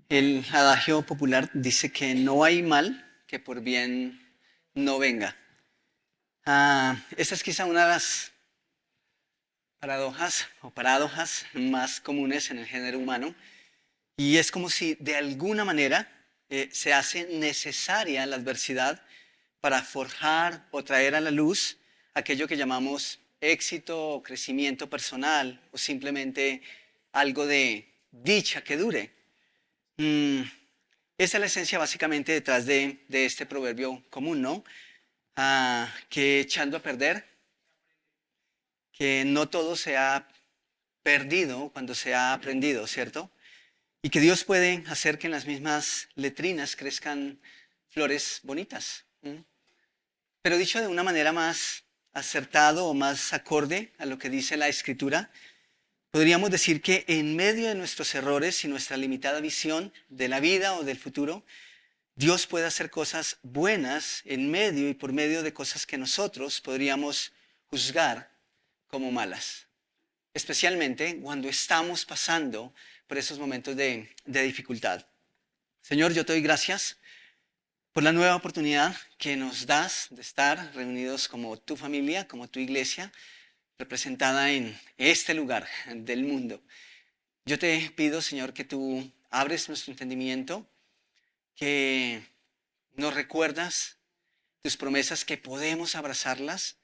El adagio popular dice que no hay mal que por bien no venga. Esta es quizá una de las paradojas más comunes en el género humano, y es como si de alguna manera se hace necesaria la adversidad para forjar o traer a la luz aquello que llamamos éxito o crecimiento personal o simplemente algo de dicha que dure. Mm, Esa es la esencia básicamente detrás de este proverbio común, ¿no? Que echando a perder, que no todo se ha perdido cuando se ha aprendido, ¿cierto? Y que Dios puede hacer que en las mismas letrinas crezcan flores bonitas. Pero dicho de una manera más acertado o más acorde a lo que dice la Escritura, podríamos decir que en medio de nuestros errores y nuestra limitada visión de la vida o del futuro, Dios puede hacer cosas buenas en medio y por medio de cosas que nosotros podríamos juzgar como malas, especialmente cuando estamos pasando por esos momentos de dificultad. Señor, yo te doy gracias por la nueva oportunidad que nos das de estar reunidos como tu familia, como tu iglesia, representada en este lugar del mundo. Yo te pido, Señor, que tú abres nuestro entendimiento, que nos recuerdas tus promesas, que podemos abrazarlas,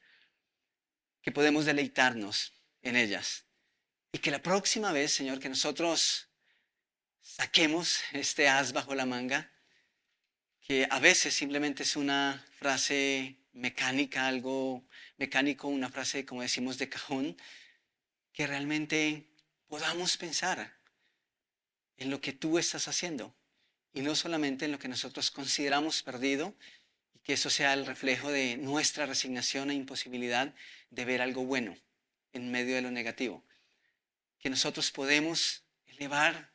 que podemos deleitarnos en ellas. Y que la próxima vez, Señor, que nosotros saquemos este as bajo la manga, que a veces simplemente es una frase mecánica, algo mecánico, una frase, como decimos, de cajón, que realmente podamos pensar en lo que tú estás haciendo y no solamente en lo que nosotros consideramos perdido, y que eso sea el reflejo de nuestra resignación e imposibilidad de ver algo bueno en medio de lo negativo. Que nosotros podemos elevar,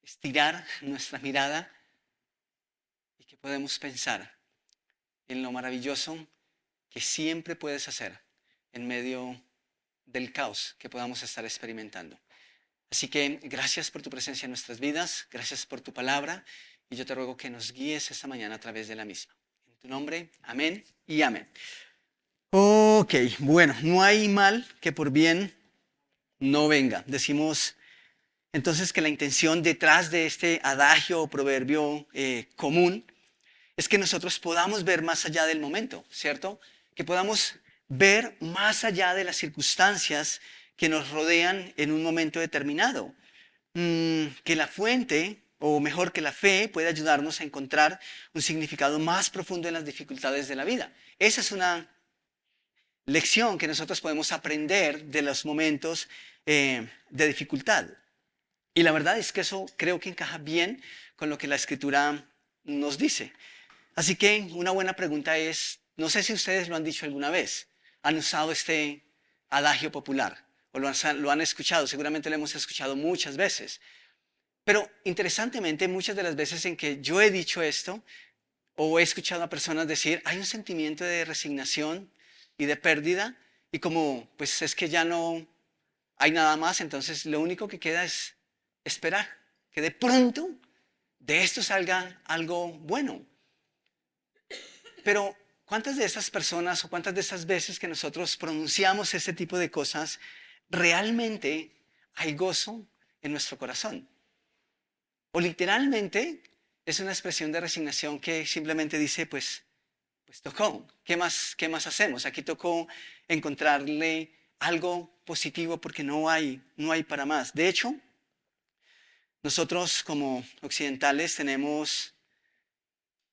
estirar nuestra mirada y que podemos pensar en lo maravilloso que siempre puedes hacer en medio del caos que podamos estar experimentando. Así que gracias por tu presencia en nuestras vidas, gracias por tu palabra, y yo te ruego que nos guíes esta mañana a través de la misma. En tu nombre, amén y amén. Ok, bueno, no hay mal que por bien no venga. Decimos entonces que la intención detrás de este adagio o proverbio común es que nosotros podamos ver más allá del momento, ¿cierto? Que podamos ver más allá de las circunstancias que nos rodean en un momento determinado. Que la fuente, o mejor que la fe, puede ayudarnos a encontrar un significado más profundo en las dificultades de la vida. Esa es una lección que nosotros podemos aprender de los momentos de dificultad. Y la verdad es que eso creo que encaja bien con lo que la Escritura nos dice. Así que una buena pregunta es, no sé si ustedes lo han dicho alguna vez, han usado este adagio popular o lo han escuchado, seguramente lo hemos escuchado muchas veces. Pero interesantemente, muchas de las veces en que yo he dicho esto o he escuchado a personas decir, hay un sentimiento de resignación y de pérdida, y como pues es que ya no hay nada más, entonces lo único que queda es esperar que de pronto de esto salga algo bueno. Pero ¿cuántas de esas personas o cuántas de esas veces que nosotros pronunciamos este tipo de cosas realmente hay gozo en nuestro corazón? O literalmente es una expresión de resignación que simplemente dice, pues tocó, qué más hacemos? Aquí tocó encontrarle algo positivo porque no hay para más. De hecho, nosotros como occidentales tenemos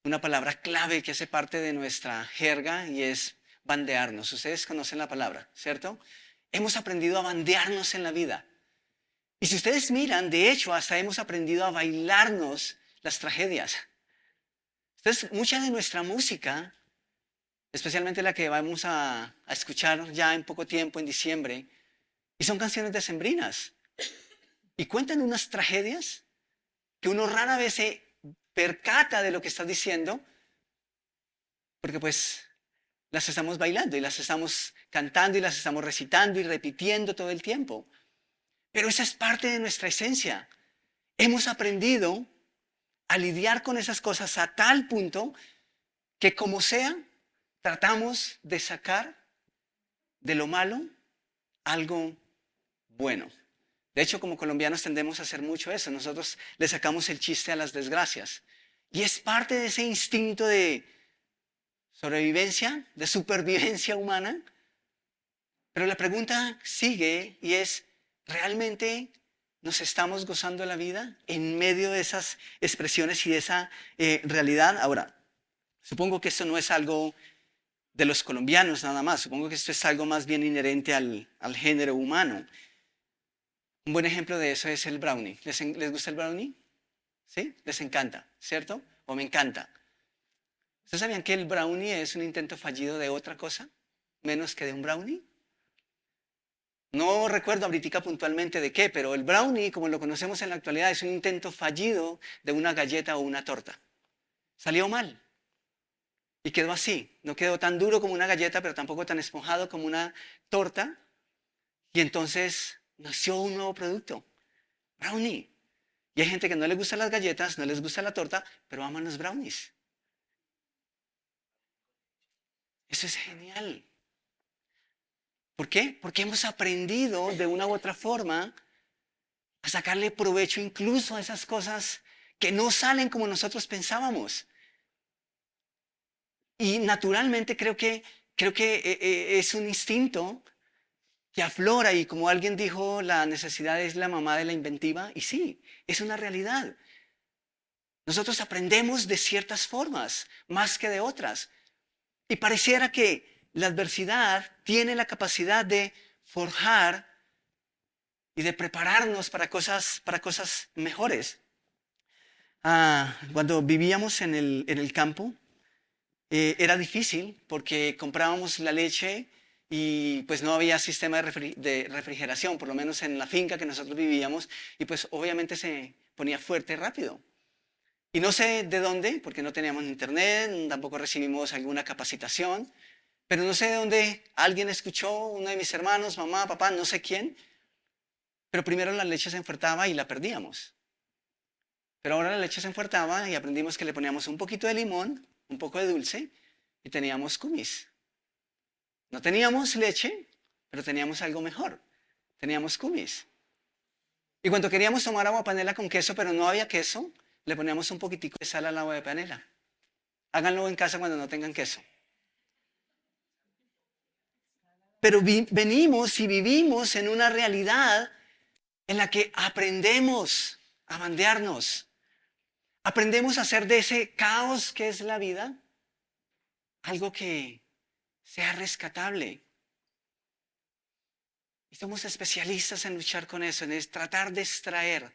una palabra clave que hace parte de nuestra jerga y es bandearnos. Ustedes conocen la palabra, ¿cierto? Hemos aprendido a bandearnos en la vida. Y si ustedes miran, de hecho, hasta hemos aprendido a bailarnos las tragedias. Entonces, mucha de nuestra música, especialmente la que vamos a escuchar ya en poco tiempo, en diciembre, y son canciones decembrinas, y cuentan unas tragedias que uno rara vez se percata de lo que está diciendo, porque pues las estamos bailando y las estamos cantando y las estamos recitando y repitiendo todo el tiempo. Pero esa es parte de nuestra esencia. Hemos aprendido a lidiar con esas cosas a tal punto que como sea, tratamos de sacar de lo malo algo bueno. De hecho, como colombianos tendemos a hacer mucho eso. Nosotros le sacamos el chiste a las desgracias. Y es parte de ese instinto de sobrevivencia, de supervivencia humana. Pero la pregunta sigue y es, ¿realmente nos estamos gozando la vida en medio de esas expresiones y de esa realidad? Ahora, supongo que esto no es algo de los colombianos nada más. Supongo que esto es algo más bien inherente al género humano. Un buen ejemplo de eso es el brownie. ¿Les gusta el brownie? ¿Sí? Les encanta, ¿cierto? O me encanta. ¿Ustedes sabían que el brownie es un intento fallido de otra cosa? Menos que de un brownie. No recuerdo ahorita puntualmente de qué, pero el brownie, como lo conocemos en la actualidad, es un intento fallido de una galleta o una torta. Salió mal. Y quedó así. No quedó tan duro como una galleta, pero tampoco tan esponjado como una torta. Y entonces nació un nuevo producto, brownie. Y hay gente que no les gustan las galletas, no les gusta la torta, pero aman los brownies. Eso es genial. ¿Por qué? Porque hemos aprendido de una u otra forma a sacarle provecho incluso a esas cosas que no salen como nosotros pensábamos. Y naturalmente creo que es un instinto que aflora y como alguien dijo, la necesidad es la mamá de la inventiva. Y sí, es una realidad. Nosotros aprendemos de ciertas formas más que de otras. Y pareciera que la adversidad tiene la capacidad de forjar y de prepararnos para cosas mejores. Cuando vivíamos en el campo, era difícil porque comprábamos la leche y pues no había sistema de refrigeración, por lo menos en la finca que nosotros vivíamos, y pues obviamente se ponía fuerte rápido. Y no sé de dónde, porque no teníamos internet, tampoco recibimos alguna capacitación, pero no sé de dónde alguien escuchó, uno de mis hermanos, mamá, papá, no sé quién, pero primero la leche se enfuertaba y la perdíamos. Pero ahora la leche se enfuertaba y aprendimos que le poníamos un poquito de limón, un poco de dulce y teníamos kumis. No teníamos leche, pero teníamos algo mejor. Teníamos kumis. Y cuando queríamos tomar agua panela con queso, pero no había queso, le poníamos un poquitico de sal al agua de panela. Háganlo en casa cuando no tengan queso. Pero venimos y vivimos en una realidad en la que aprendemos a bandearnos. Aprendemos a hacer de ese caos que es la vida algo que sea rescatable. Y somos especialistas en luchar con eso, en tratar de extraer.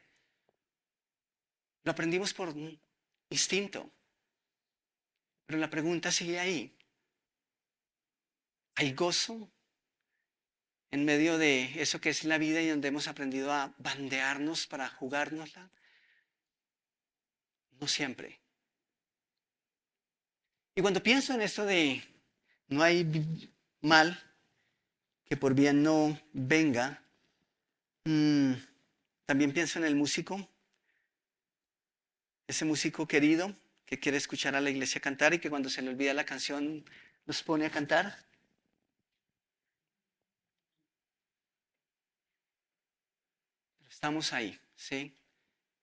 Lo aprendimos por instinto. Pero la pregunta sigue ahí. ¿Hay gozo en medio de eso que es la vida y donde hemos aprendido a bandearnos para jugárnosla? No siempre. Y cuando pienso en esto de no hay mal que por bien no venga, también pienso en el músico, ese músico querido que quiere escuchar a la iglesia cantar y que cuando se le olvida la canción nos pone a cantar. Pero estamos ahí, ¿sí?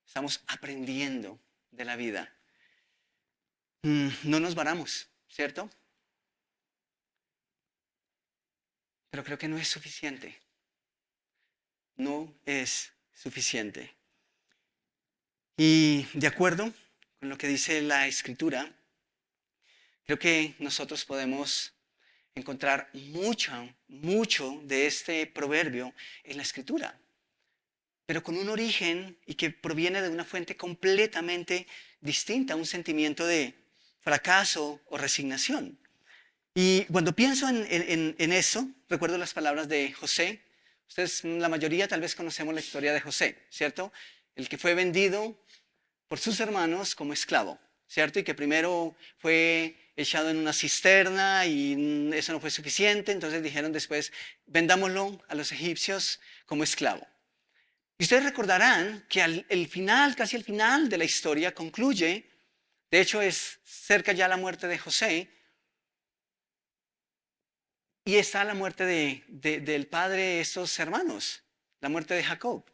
Estamos aprendiendo de la vida. No nos varamos, ¿cierto? Pero creo que no es suficiente. No es suficiente. Y de acuerdo con lo que dice la Escritura, creo que nosotros podemos encontrar mucho de este proverbio en la Escritura, pero con un origen y que proviene de una fuente completamente distinta, un sentimiento de fracaso o resignación. Y cuando pienso en eso, recuerdo las palabras de José. Ustedes, la mayoría, tal vez conocemos la historia de José, ¿cierto? El que fue vendido por sus hermanos como esclavo, ¿cierto? Y que primero fue echado en una cisterna y eso no fue suficiente, entonces dijeron después, vendámoslo a los egipcios como esclavo. Y ustedes recordarán que el final, casi al final de la historia concluye, de hecho es cerca ya la muerte de José, y está la muerte del padre de estos hermanos, la muerte de Jacob.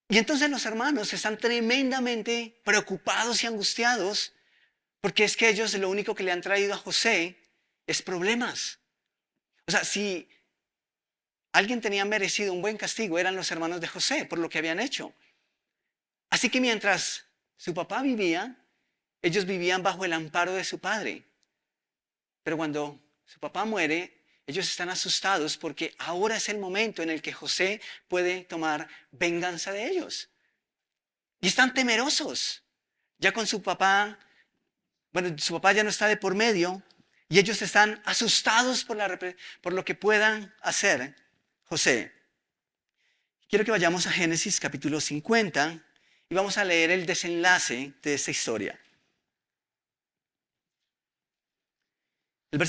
Y entonces los hermanos están tremendamente preocupados y angustiados porque es que ellos lo único que le han traído a José es problemas. O sea, si alguien tenía merecido un buen castigo, eran los hermanos de José por lo que habían hecho. Así que mientras su papá vivía, ellos vivían bajo el amparo de su padre. Pero cuando su papá muere, ellos están asustados porque ahora es el momento en el que José puede tomar venganza de ellos. Y están temerosos. Ya con su papá, bueno, su papá ya no está de por medio y ellos están asustados por lo que puedan hacer José. Quiero que vayamos a Génesis capítulo 50 y vamos a leer el desenlace de esta historia. El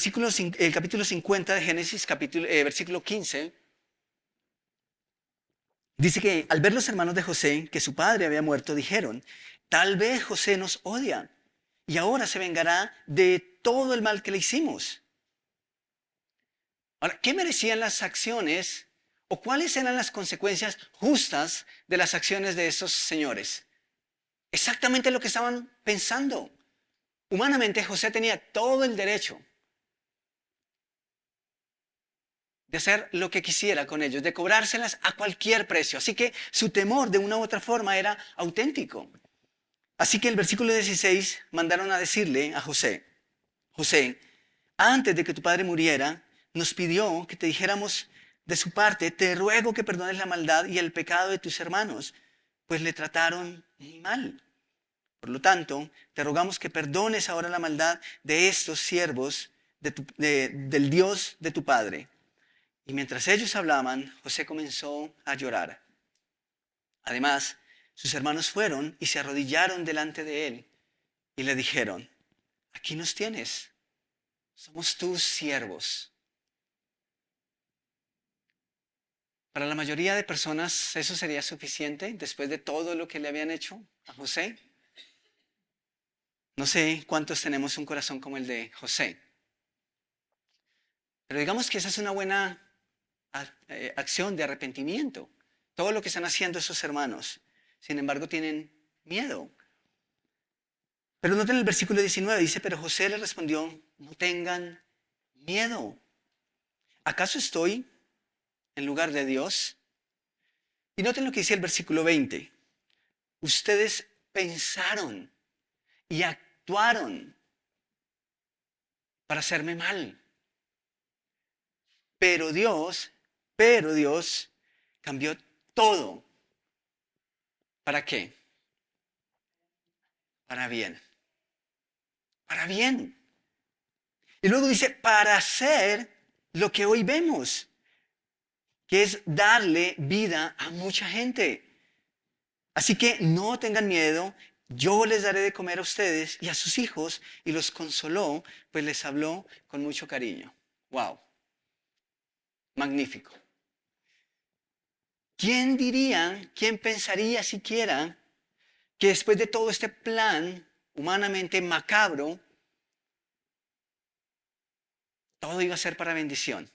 capítulo 50 de Génesis, versículo 15, dice que al ver los hermanos de José que su padre había muerto, dijeron, tal vez José nos odia y ahora se vengará de todo el mal que le hicimos. Ahora, ¿qué merecían las acciones o cuáles eran las consecuencias justas de las acciones de estos señores? Exactamente lo que estaban pensando. Humanamente, José tenía todo el derecho de hacer lo que quisiera con ellos, de cobrárselas a cualquier precio. Así que su temor de una u otra forma era auténtico. Así que el versículo 16 mandaron a decirle a José, José, antes de que tu padre muriera, nos pidió que te dijéramos de su parte, te ruego que perdones la maldad y el pecado de tus hermanos, pues le trataron muy mal. Por lo tanto, te rogamos que perdones ahora la maldad de estos siervos del Dios de tu padre. Y mientras ellos hablaban, José comenzó a llorar. Además, sus hermanos fueron y se arrodillaron delante de él y le dijeron, aquí nos tienes, somos tus siervos. Para la mayoría de personas eso sería suficiente después de todo lo que le habían hecho a José. No sé cuántos tenemos un corazón como el de José, pero digamos que esa es una buena acción de arrepentimiento. Todo lo que están haciendo esos hermanos, sin embargo, tienen miedo. Pero noten el versículo 19, dice, pero José le respondió, no tengan miedo. ¿Acaso estoy en lugar de Dios? Y noten lo que dice el versículo 20. Ustedes pensaron y actuaron para hacerme mal. Pero Dios cambió todo. ¿Para qué? Para bien. Para bien. Y luego dice, para hacer lo que hoy vemos, que es darle vida a mucha gente. Así que no tengan miedo, yo les daré de comer a ustedes y a sus hijos, y los consoló, pues les habló con mucho cariño. ¡Wow! Magnífico. ¿Quién diría, quién pensaría siquiera que después de todo este plan humanamente macabro, todo iba a ser para bendición?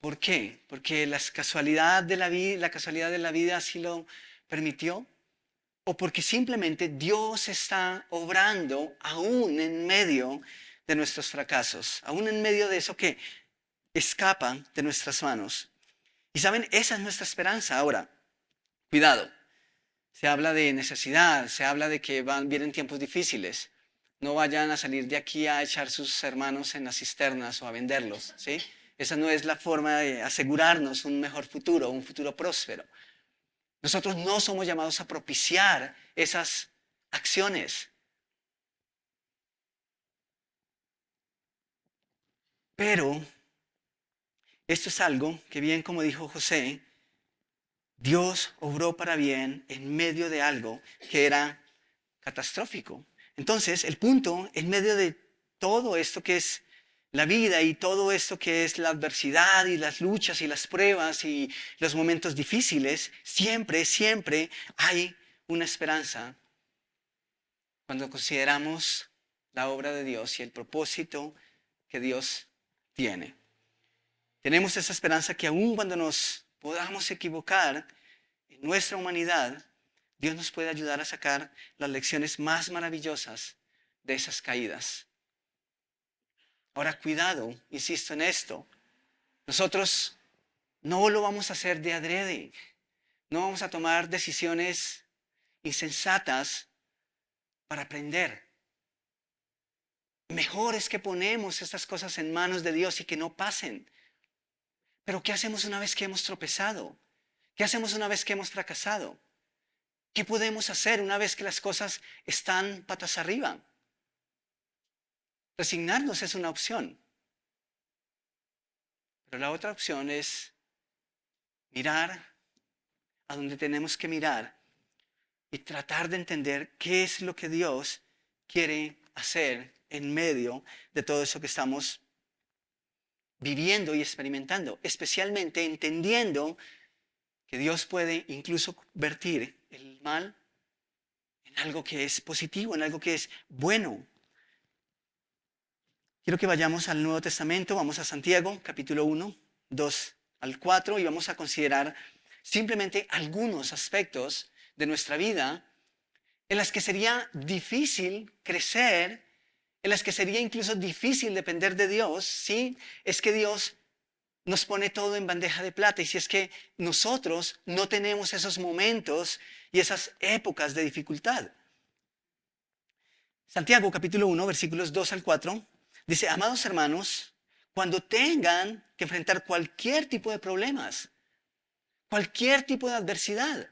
¿Por qué? Porque la casualidad de la vida así lo permitió. O porque simplemente Dios está obrando aún en medio de nuestros fracasos, aún en medio de eso que escapa de nuestras manos. Y saben, esa es nuestra esperanza. Ahora, cuidado, se habla de necesidad, se habla de que vienen tiempos difíciles. No vayan a salir de aquí a echar sus hermanos en las cisternas o a venderlos, ¿sí? Esa no es la forma de asegurarnos un mejor futuro, un futuro próspero. Nosotros no somos llamados a propiciar esas acciones. Pero esto es algo que, bien como dijo José, Dios obró para bien en medio de algo que era catastrófico. Entonces, el punto en medio de todo esto que es la vida y todo esto que es la adversidad y las luchas y las pruebas y los momentos difíciles, siempre, siempre hay una esperanza cuando consideramos la obra de Dios y el propósito que Dios tiene. Tenemos esa esperanza que aun cuando nos podamos equivocar en nuestra humanidad, Dios nos puede ayudar a sacar las lecciones más maravillosas de esas caídas. Ahora, cuidado, insisto en esto. Nosotros no lo vamos a hacer de adrede. No vamos a tomar decisiones insensatas para aprender. Mejor es que ponemos estas cosas en manos de Dios y que no pasen. Pero ¿qué hacemos una vez que hemos tropezado? ¿Qué hacemos una vez que hemos fracasado? ¿Qué podemos hacer una vez que las cosas están patas arriba? Resignarnos es una opción. Pero la otra opción es mirar a donde tenemos que mirar y tratar de entender qué es lo que Dios quiere hacer en medio de todo eso que estamos viviendo y experimentando, especialmente entendiendo que Dios puede incluso convertir el mal en algo que es positivo, en algo que es bueno. Quiero que vayamos al Nuevo Testamento, vamos a Santiago, capítulo 1, 2 al 4, y vamos a considerar simplemente algunos aspectos de nuestra vida en las que sería difícil crecer, en las que sería incluso difícil depender de Dios, si es que Dios nos pone todo en bandeja de plata y si es que nosotros no tenemos esos momentos y esas épocas de dificultad. Santiago capítulo 1, versículos 2 al 4, dice: amados hermanos, cuando tengan que enfrentar cualquier tipo de problemas, cualquier tipo de adversidad,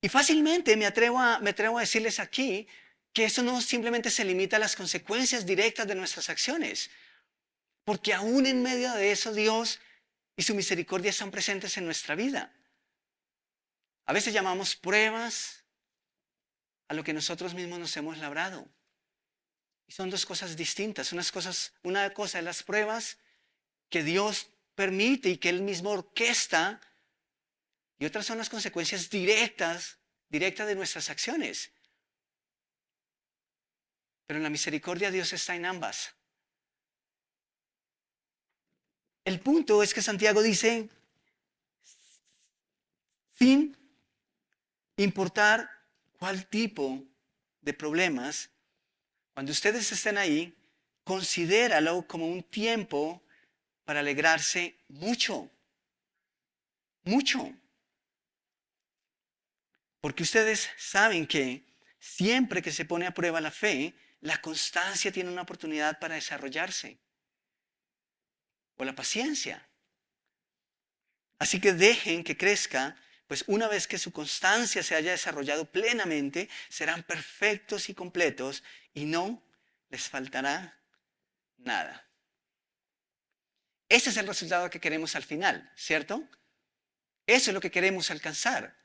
y fácilmente me atrevo a decirles aquí que eso no simplemente se limita a las consecuencias directas de nuestras acciones, porque aún en medio de eso Dios y su misericordia están presentes en nuestra vida. A veces llamamos pruebas a lo que nosotros mismos nos hemos labrado. Y son dos cosas distintas. Una cosa es las pruebas que Dios permite y que Él mismo orquesta, y otras son las consecuencias directas de nuestras acciones. Pero en la misericordia Dios está en ambas. El punto es que Santiago dice, sin importar cuál tipo de problemas, cuando ustedes estén ahí, considéralo como un tiempo para alegrarse mucho, mucho. Porque ustedes saben que siempre que se pone a prueba la fe, la constancia tiene una oportunidad para desarrollarse. O la paciencia. Así que dejen que crezca, pues una vez que su constancia se haya desarrollado plenamente, serán perfectos y completos y no les faltará nada. Ese es el resultado que queremos al final, ¿cierto? Eso es lo que queremos alcanzar.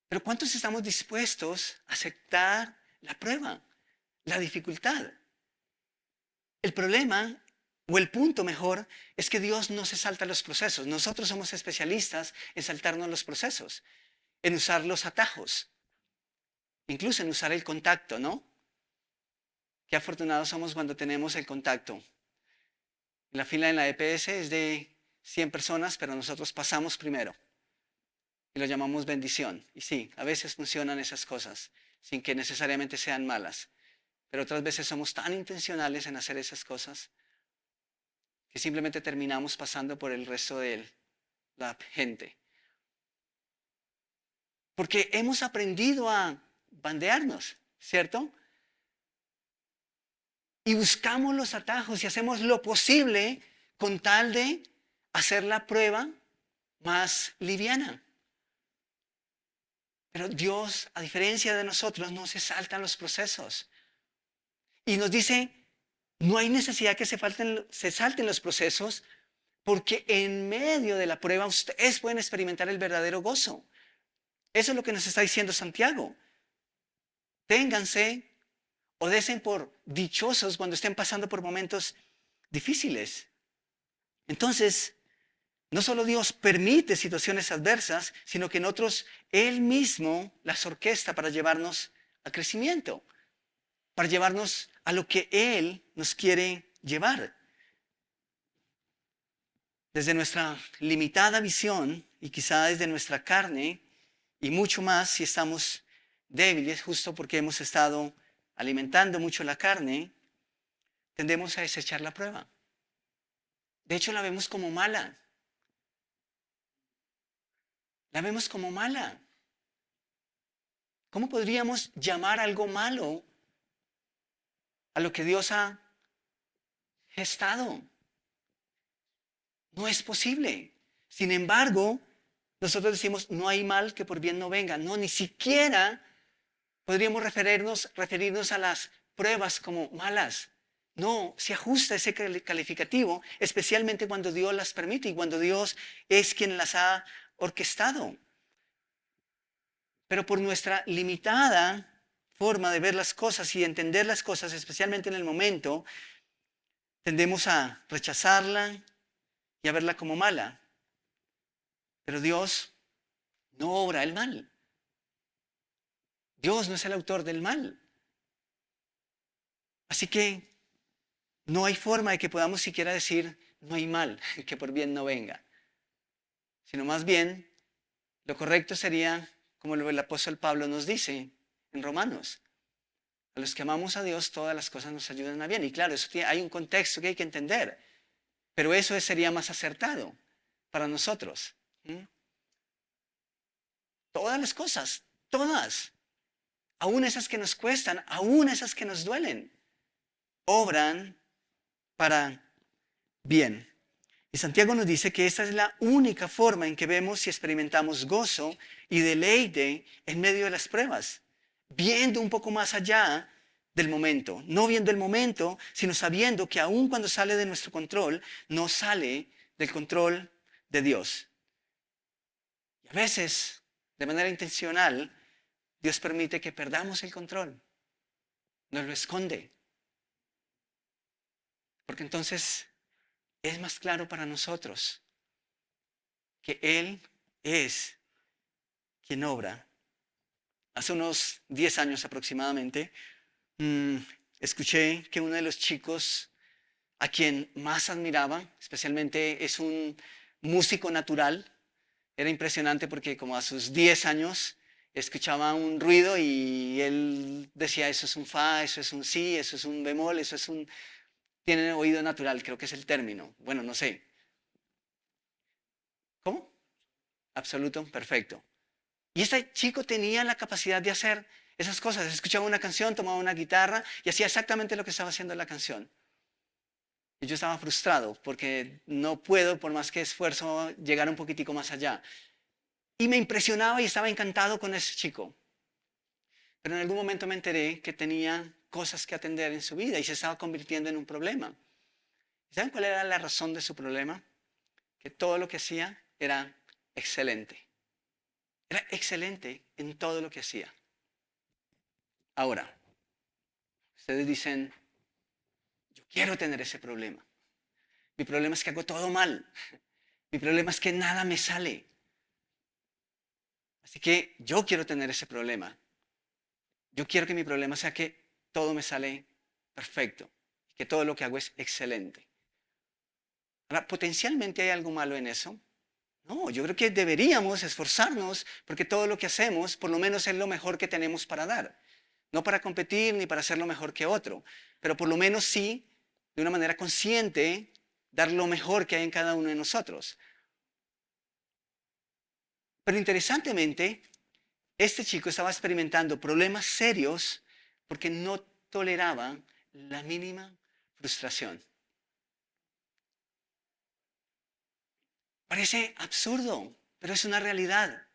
Pero ¿cuántos estamos dispuestos a aceptar la prueba, la dificultad? El problema, o el punto mejor, es que Dios no se salta los procesos. Nosotros somos especialistas en saltarnos los procesos, en usar los atajos, incluso en usar el contacto, ¿no? Qué afortunados somos cuando tenemos el contacto. La fila en la EPS es de 100 personas, pero nosotros pasamos primero. Y lo llamamos bendición. Y sí, a veces funcionan esas cosas, sin que necesariamente sean malas. Pero otras veces somos tan intencionales en hacer esas cosas que simplemente terminamos pasando por el resto de la gente. Porque hemos aprendido a bandearnos, ¿cierto? Y buscamos los atajos y hacemos lo posible con tal de hacer la prueba más liviana. Pero Dios, a diferencia de nosotros, no se saltan los procesos. Y nos dice, no hay necesidad que se salten los procesos, porque en medio de la prueba ustedes pueden experimentar el verdadero gozo. Eso es lo que nos está diciendo Santiago. Ténganse o desen por dichosos cuando estén pasando por momentos difíciles. Entonces, no solo Dios permite situaciones adversas, sino que en otros Él mismo las orquesta para llevarnos a crecimiento, para llevarnos a lo que Él nos quiere llevar. Desde nuestra limitada visión y quizá desde nuestra carne y mucho más si estamos débiles, justo porque hemos estado alimentando mucho la carne, tendemos a desechar la prueba. De hecho, la vemos como mala. La vemos como mala. ¿Cómo podríamos llamar algo malo a lo que Dios ha gestado? No es posible. Sin embargo, nosotros decimos, no hay mal que por bien no venga. No, ni siquiera podríamos referirnos a las pruebas como malas. No, se ajusta ese calificativo, especialmente cuando Dios las permite y cuando Dios es quien las ha orquestado. Pero por nuestra limitada forma de ver las cosas y entender las cosas, especialmente en el momento, tendemos a rechazarla y a verla como mala. Pero Dios no obra el mal. Dios no es el autor del mal. Así que no hay forma de que podamos siquiera decir, no hay mal, que por bien no venga. Sino más bien, lo correcto sería, como el apóstol Pablo nos dice en Romanos, a los que amamos a Dios todas las cosas nos ayudan a bien. Y claro, hay un contexto que hay que entender, pero eso sería más acertado para nosotros. Todas las cosas, todas, aún esas que nos cuestan, aún esas que nos duelen, obran para bien. Y Santiago nos dice que esta es la única forma en que vemos y experimentamos gozo y deleite en medio de las pruebas, viendo un poco más allá del momento, no viendo el momento, sino sabiendo que aun cuando sale de nuestro control, no sale del control de Dios. Y a veces, de manera intencional, Dios permite que perdamos el control, nos lo esconde, porque entonces es más claro para nosotros que Él es quien obra. Hace unos 10 años aproximadamente, escuché que uno de los chicos a quien más admiraba, especialmente es un músico natural, era impresionante porque como a sus 10 años escuchaba un ruido y él decía, eso es un fa, eso es un si, eso es un bemol, eso es un... Tiene oído natural, creo que es el término. Bueno, no sé. ¿Cómo? Absoluto, perfecto. Y este chico tenía la capacidad de hacer esas cosas. Escuchaba una canción, tomaba una guitarra y hacía exactamente lo que estaba haciendo en la canción. Y yo estaba frustrado porque no puedo, por más que esfuerzo, llegar un poquitico más allá. Y me impresionaba y estaba encantado con ese chico. Pero en algún momento me enteré que tenía cosas que atender en su vida y se estaba convirtiendo en un problema. ¿Saben cuál era la razón de su problema? Que todo lo que hacía era excelente. Era excelente en todo lo que hacía. Ahora, ustedes dicen, yo quiero tener ese problema. Mi problema es que hago todo mal. Mi problema es que nada me sale. Así que yo quiero tener ese problema. Yo quiero que mi problema sea que todo me sale perfecto. Que todo lo que hago es excelente. Ahora, ¿potencialmente hay algo malo en eso? No, yo creo que deberíamos esforzarnos porque todo lo que hacemos, por lo menos es lo mejor que tenemos para dar. No para competir ni para hacerlo mejor que otro, pero por lo menos sí, de una manera consciente, dar lo mejor que hay en cada uno de nosotros. Pero interesantemente, este chico estaba experimentando problemas serios porque no toleraba la mínima frustración. Parece absurdo, pero es una realidad.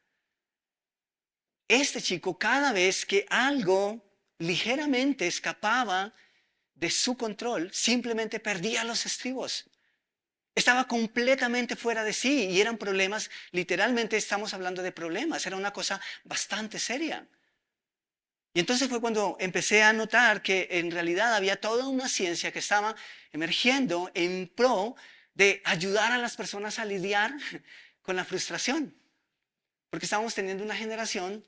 Este chico, cada vez que algo ligeramente escapaba de su control, simplemente perdía los estribos. Estaba completamente fuera de sí y eran problemas, literalmente estamos hablando de problemas, era una cosa bastante seria. Y entonces fue cuando empecé a notar que en realidad había toda una ciencia que estaba emergiendo en pro de ayudar a las personas a lidiar con la frustración. Porque estábamos teniendo una generación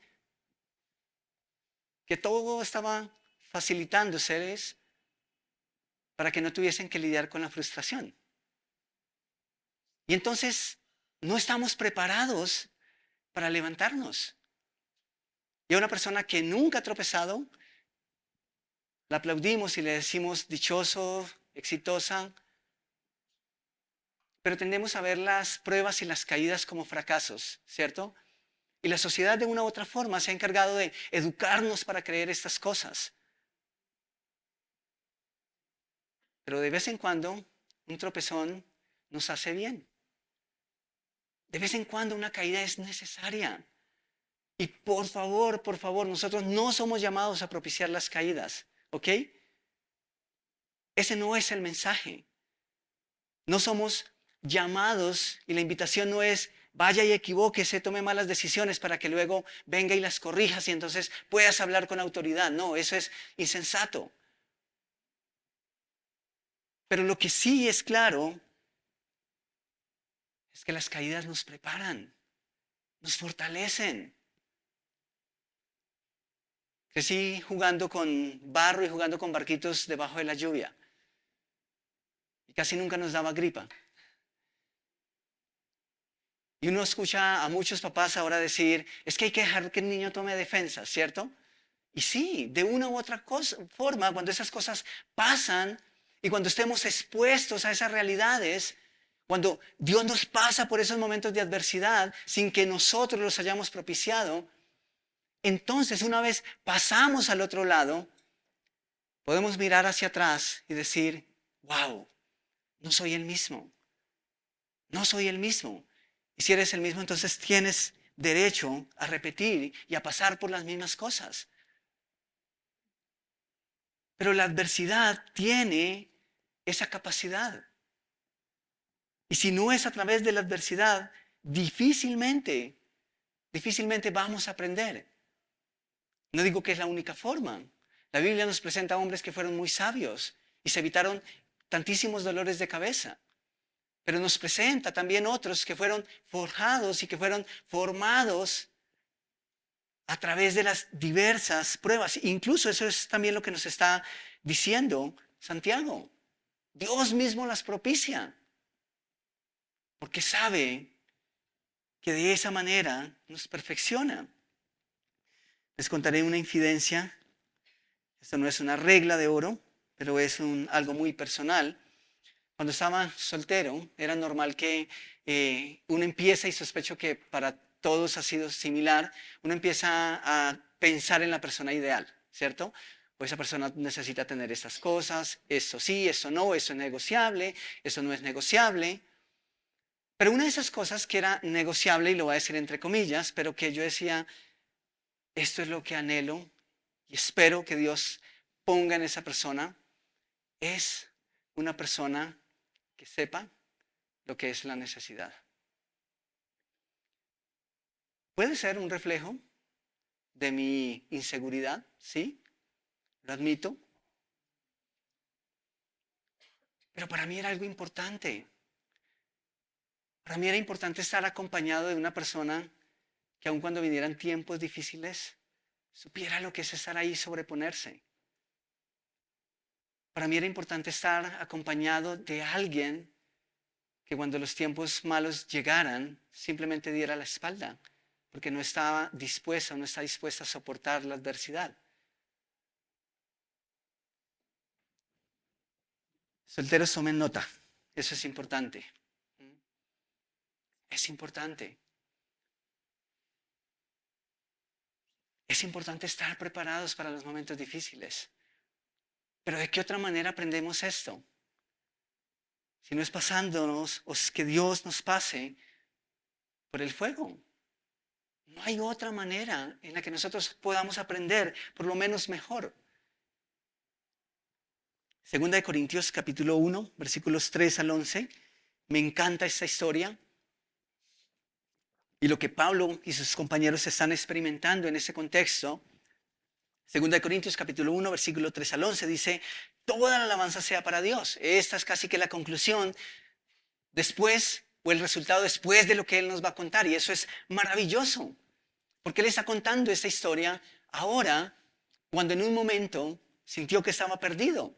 que todo estaba facilitándoseles para que no tuviesen que lidiar con la frustración. Y entonces no estamos preparados para levantarnos. Y a una persona que nunca ha tropezado, la aplaudimos y le decimos dichoso, exitosa, pero tendemos a ver las pruebas y las caídas como fracasos, ¿cierto? Y la sociedad de una u otra forma se ha encargado de educarnos para creer estas cosas. Pero de vez en cuando un tropezón nos hace bien. De vez en cuando una caída es necesaria. Y por favor, nosotros no somos llamados a propiciar las caídas, ¿ok? Ese no es el mensaje. No somos llamados y la invitación no es vaya y equivóquese, tome malas decisiones para que luego venga y las corrijas y entonces puedas hablar con autoridad. No, eso es insensato. Pero lo que sí es claro es que las caídas nos preparan, nos fortalecen. Crecí jugando con barro y jugando con barquitos debajo de la lluvia. Y casi nunca nos daba gripa. Y uno escucha a muchos papás ahora decir, es que hay que dejar que el niño tome defensa, ¿cierto? Y sí, de una u otra forma, cuando esas cosas pasan y cuando estemos expuestos a esas realidades, cuando Dios nos pasa por esos momentos de adversidad sin que nosotros los hayamos propiciado, entonces una vez pasamos al otro lado, podemos mirar hacia atrás y decir, wow, no soy el mismo, no soy el mismo. Y si eres el mismo, entonces tienes derecho a repetir y a pasar por las mismas cosas. Pero la adversidad tiene esa capacidad. Y si no es a través de la adversidad, difícilmente vamos a aprender. No digo que es la única forma. La Biblia nos presenta hombres que fueron muy sabios y se evitaron tantísimos dolores de cabeza. Pero nos presenta también otros que fueron forjados y que fueron formados a través de las diversas pruebas. Incluso eso es también lo que nos está diciendo Santiago. Dios mismo las propicia, porque sabe que de esa manera nos perfecciona. Les contaré una infidencia. Esto no es una regla de oro, pero es algo muy personal. Cuando estaba soltero, era normal que uno empieza, y sospecho que para todos ha sido similar, uno empieza a pensar en la persona ideal, ¿cierto? O esa persona necesita tener estas cosas, eso sí, eso no, eso es negociable, eso no es negociable. Pero una de esas cosas que era negociable, y lo voy a decir entre comillas, pero que yo decía, esto es lo que anhelo y espero que Dios ponga en esa persona, es una persona que sepa lo que es la necesidad. Puede ser un reflejo de mi inseguridad, sí, lo admito, pero para mí era algo importante. Para mí era importante estar acompañado de una persona que aun cuando vinieran tiempos difíciles, supiera lo que es estar ahí y sobreponerse. Para mí era importante estar acompañado de alguien que cuando los tiempos malos llegaran, simplemente diera la espalda, porque no estaba dispuesta o no está dispuesta a soportar la adversidad. Solteros, tomen nota. Eso es importante. Es importante. Es importante estar preparados para los momentos difíciles. Pero ¿de qué otra manera aprendemos esto? Si no es pasándonos o es que Dios nos pase por el fuego. No hay otra manera en la que nosotros podamos aprender, por lo menos mejor. Segunda de Corintios capítulo 1, versículos 3 al 11. Me encanta esta historia. Y lo que Pablo y sus compañeros están experimentando en ese contexto Segunda de Corintios capítulo 1, versículo 3 al 11 dice, toda la alabanza sea para Dios. Esta es casi que la conclusión después, o el resultado después de lo que Él nos va a contar. Y eso es maravilloso, porque Él está contando esta historia ahora, cuando en un momento sintió que estaba perdido.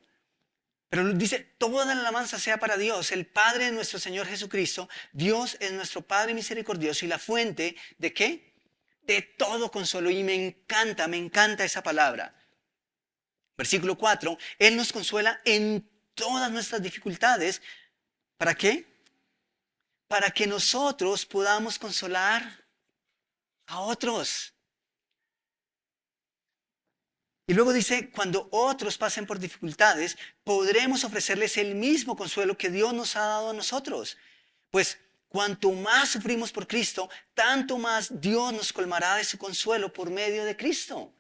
Pero dice, toda la alabanza sea para Dios, el Padre de nuestro Señor Jesucristo. Dios es nuestro Padre misericordioso y la fuente ¿de qué? De todo consuelo. Y me encanta esa palabra. Versículo 4, Él nos consuela en todas nuestras dificultades. ¿Para qué? Para que nosotros podamos consolar a otros. Y luego dice, cuando otros pasen por dificultades, podremos ofrecerles el mismo consuelo que Dios nos ha dado a nosotros. Pues cuanto más sufrimos por Cristo, tanto más Dios nos colmará de su consuelo por medio de Cristo.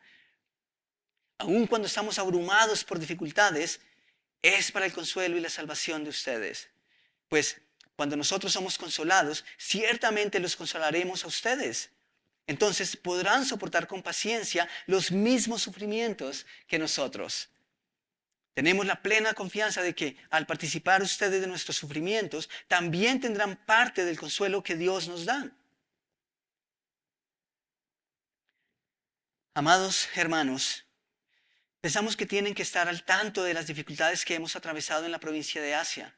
Aun cuando estamos abrumados por dificultades, es para el consuelo y la salvación de ustedes. Pues cuando nosotros somos consolados, ciertamente los consolaremos a ustedes. Entonces podrán soportar con paciencia los mismos sufrimientos que nosotros. Tenemos la plena confianza de que al participar ustedes de nuestros sufrimientos, también tendrán parte del consuelo que Dios nos da. Amados hermanos, pensamos que tienen que estar al tanto de las dificultades que hemos atravesado en la provincia de Asia.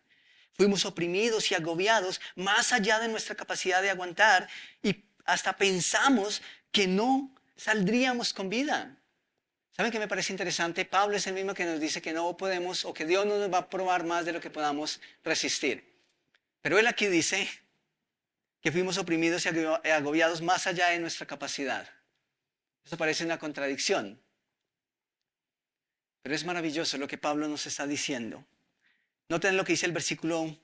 Fuimos oprimidos y agobiados más allá de nuestra capacidad de aguantar y hasta pensamos que no saldríamos con vida. ¿Saben qué me parece interesante? Pablo es el mismo que nos dice que no podemos o que Dios no nos va a probar más de lo que podamos resistir. Pero él aquí dice que fuimos oprimidos y agobiados más allá de nuestra capacidad. Eso parece una contradicción. Pero es maravilloso lo que Pablo nos está diciendo. Noten lo que dice el versículo,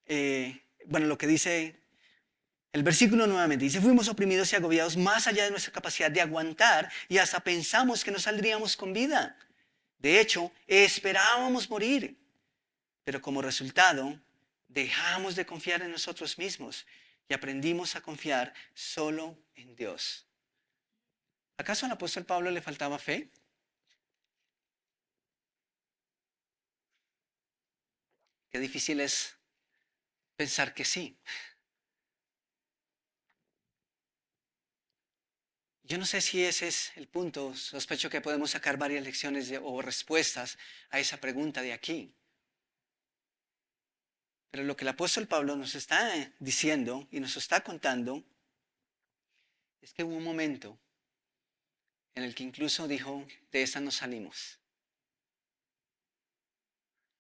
lo que dice el versículo nuevamente. Dice, fuimos oprimidos y agobiados más allá de nuestra capacidad de aguantar y hasta pensamos que no saldríamos con vida. De hecho, esperábamos morir. Pero como resultado, dejamos de confiar en nosotros mismos y aprendimos a confiar solo en Dios. ¿Acaso al apóstol Pablo le faltaba fe? Qué difícil es pensar que sí. Yo no sé si ese es el punto. Sospecho que podemos sacar varias lecciones o respuestas a esa pregunta de aquí. Pero lo que el apóstol Pablo nos está diciendo y nos está contando es que hubo un momento en el que incluso dijo, de esta no salimos.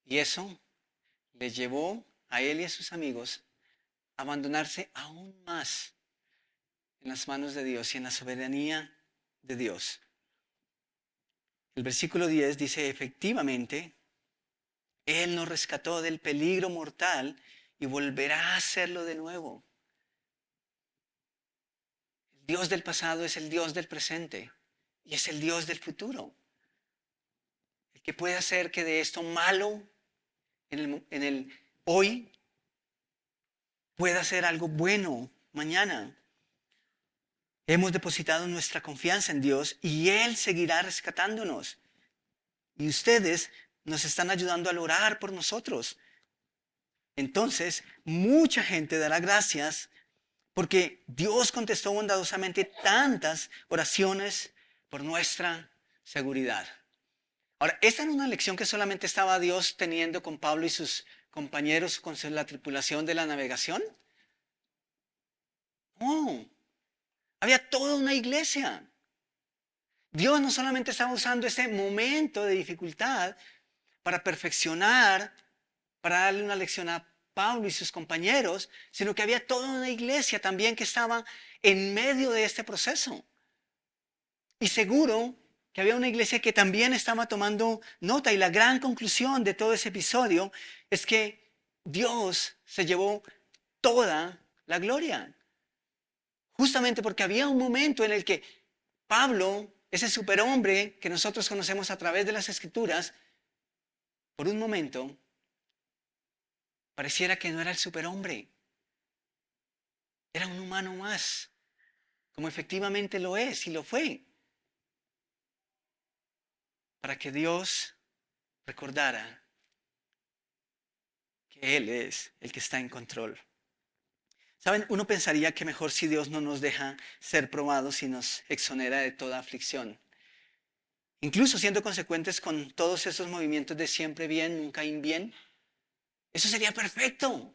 Y eso le llevó a él y a sus amigos a abandonarse aún más en las manos de Dios y en la soberanía de Dios. El versículo 10 dice, efectivamente, Él nos rescató del peligro mortal y volverá a hacerlo de nuevo. El Dios del pasado es el Dios del presente y es el Dios del futuro. El que puede hacer que de esto malo en el hoy pueda ser algo bueno mañana. Hemos depositado nuestra confianza en Dios y Él seguirá rescatándonos. Y ustedes nos están ayudando a orar por nosotros. Entonces, mucha gente dará gracias porque Dios contestó bondadosamente tantas oraciones por nuestra seguridad. Ahora, esta era una lección que solamente estaba Dios teniendo con Pablo y sus compañeros con la tripulación de la navegación. No, había toda una iglesia. Dios no solamente estaba usando ese momento de dificultad para perfeccionar, para darle una lección a Pablo y sus compañeros, sino que había toda una iglesia también que estaba en medio de este proceso. Y seguro que había una iglesia que también estaba tomando nota. Y la gran conclusión de todo ese episodio es que Dios se llevó toda la gloria. Justamente porque había un momento en el que Pablo, ese superhombre que nosotros conocemos a través de las Escrituras, por un momento pareciera que no era el superhombre. Era un humano más, como efectivamente lo es y lo fue. para que Dios recordara que Él es el que está en control. ¿Saben? Uno pensaría que mejor si Dios no nos deja ser probados y nos exonera de toda aflicción. Incluso siendo consecuentes con todos esos movimientos de siempre bien, nunca bien. Eso sería perfecto.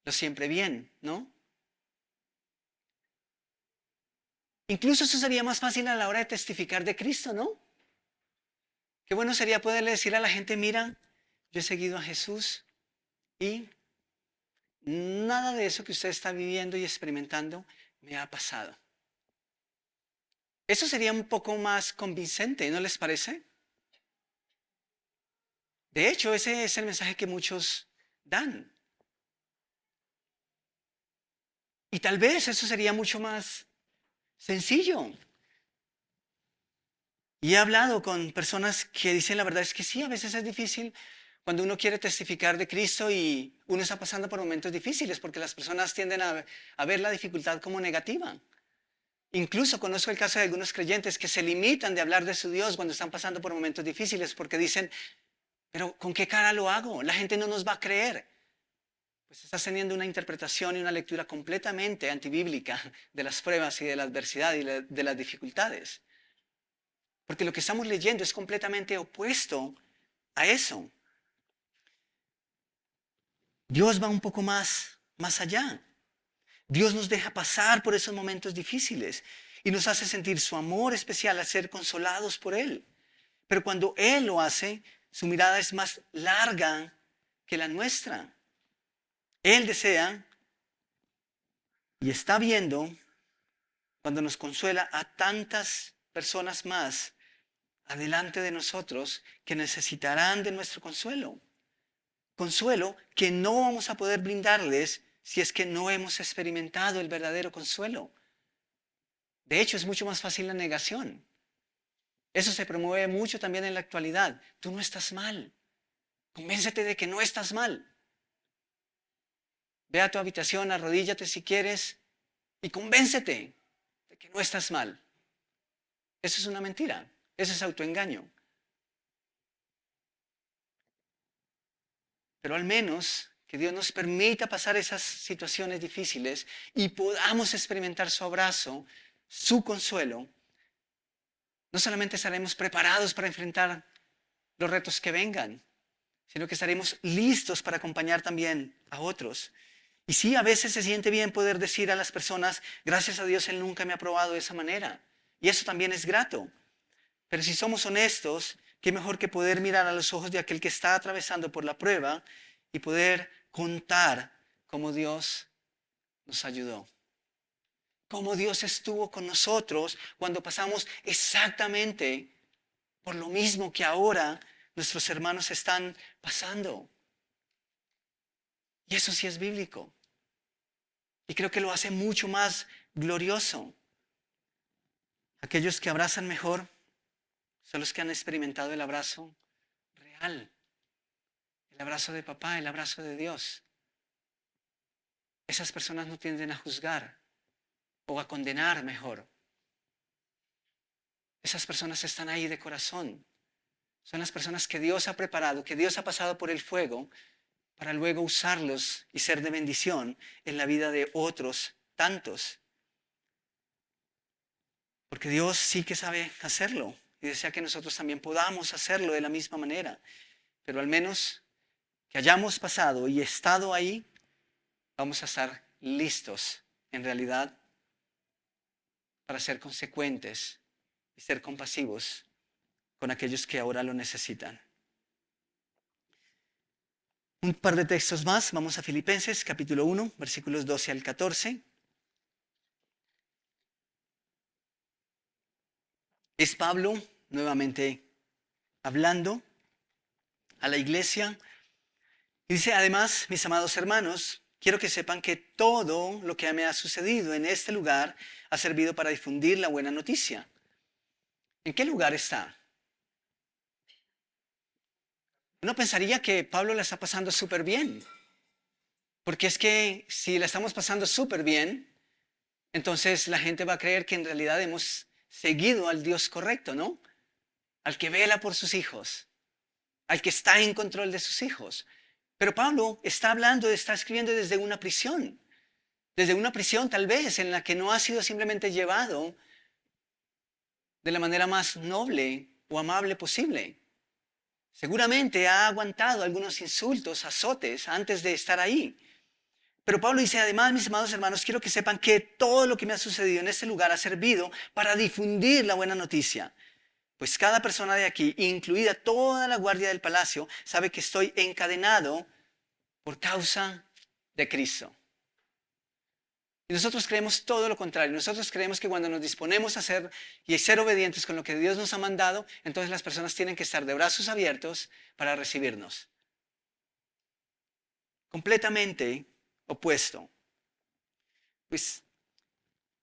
Lo siempre bien, ¿no? Incluso eso sería más fácil a la hora de testificar de Cristo, ¿no? Qué bueno sería poderle decir a la gente, mira, yo he seguido a Jesús y nada de eso que usted está viviendo y experimentando me ha pasado. Eso sería un poco más convincente, ¿no les parece? De hecho, ese es el mensaje que muchos dan. Y tal vez eso sería mucho más sencillo. Y he hablado con personas que dicen la verdad es que sí, a veces es difícil cuando uno quiere testificar de Cristo y uno está pasando por momentos difíciles porque las personas tienden a ver la dificultad como negativa. Incluso conozco el caso de algunos creyentes que se limitan de hablar de su Dios cuando están pasando por momentos difíciles porque dicen, pero ¿con qué cara lo hago? La gente no nos va a creer. Pues estás teniendo una interpretación y una lectura completamente antibíblica de las pruebas y de la adversidad y de las dificultades. Porque lo que estamos leyendo es completamente opuesto a eso. Dios va un poco más allá. Dios nos deja pasar por esos momentos difíciles y nos hace sentir su amor especial al ser consolados por Él. Pero cuando Él lo hace, su mirada es más larga que la nuestra. Él desea y está viendo cuando nos consuela a tantas personas más adelante de nosotros que necesitarán de nuestro consuelo. Consuelo que no vamos a poder brindarles si es que no hemos experimentado el verdadero consuelo. De hecho, es mucho más fácil la negación. Eso se promueve mucho también en la actualidad. Tú no estás mal. Convéncete de que no estás mal. Ve a tu habitación, arrodíllate si quieres y convéncete de que no estás mal. Eso es una mentira. Eso es autoengaño. Pero al menos que Dios nos permita pasar esas situaciones difíciles y podamos experimentar su abrazo, su consuelo. No solamente estaremos preparados para enfrentar los retos que vengan, sino que estaremos listos para acompañar también a otros. Y sí, a veces se siente bien poder decir a las personas, gracias a Dios Él nunca me ha probado de esa manera. Y eso también es grato. Pero si somos honestos, qué mejor que poder mirar a los ojos de aquel que está atravesando por la prueba y poder contar cómo Dios nos ayudó. Cómo Dios estuvo con nosotros cuando pasamos exactamente por lo mismo que ahora nuestros hermanos están pasando. Y eso sí es bíblico. Y creo que lo hace mucho más glorioso. Aquellos que abrazan mejor son los que han experimentado el abrazo real. El abrazo de papá, el abrazo de Dios. Esas personas no tienden a juzgar o a condenar mejor. Esas personas están ahí de corazón. Son las personas que Dios ha preparado, que Dios ha pasado por el fuego para luego usarlos y ser de bendición en la vida de otros tantos. Porque Dios sí que sabe hacerlo y desea que nosotros también podamos hacerlo de la misma manera. Pero al menos que hayamos pasado y estado ahí, vamos a estar listos en realidad para ser consecuentes y ser compasivos con aquellos que ahora lo necesitan. Un par de textos más. Vamos a Filipenses capítulo 1, versículos 12 al 14. Es Pablo nuevamente hablando a la iglesia. Y dice, además, mis amados hermanos, quiero que sepan que todo lo que me ha sucedido en este lugar ha servido para difundir la buena noticia. ¿En qué lugar está? Uno pensaría que Pablo la está pasando súper bien. Porque es que si la estamos pasando súper bien, entonces la gente va a creer que en realidad hemos seguido al Dios correcto, ¿no? al que vela por sus hijos, al que está en control de sus hijos. Pero Pablo está escribiendo desde una prisión tal vez en la que no ha sido simplemente llevado de la manera más noble o amable posible. Seguramente ha aguantado algunos insultos, azotes antes de estar ahí. Pero Pablo dice, además, mis amados hermanos, quiero que sepan que todo lo que me ha sucedido en este lugar ha servido para difundir la buena noticia. Pues cada persona de aquí, incluida toda la guardia del palacio, sabe que estoy encadenado por causa de Cristo. Y nosotros creemos todo lo contrario. Nosotros creemos que cuando nos disponemos a hacer y a ser obedientes con lo que Dios nos ha mandado, entonces las personas tienen que estar de brazos abiertos para recibirnos. Completamente opuesto. Pues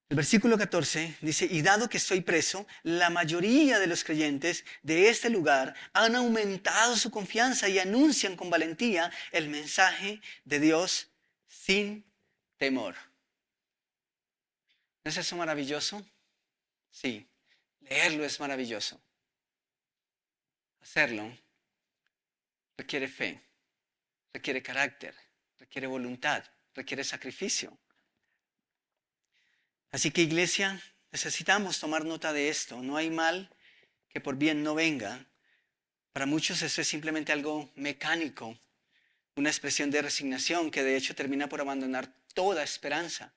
el versículo 14 dice, y dado que estoy preso, la mayoría de los creyentes de este lugar han aumentado su confianza y anuncian con valentía el mensaje de Dios sin temor. ¿No es eso maravilloso? Sí, leerlo es maravilloso. Hacerlo requiere fe, requiere carácter, requiere voluntad, requiere sacrificio. Así que iglesia, necesitamos tomar nota de esto. No hay mal que por bien no venga. Para muchos eso es simplemente algo mecánico, una expresión de resignación que de hecho termina por abandonar toda esperanza.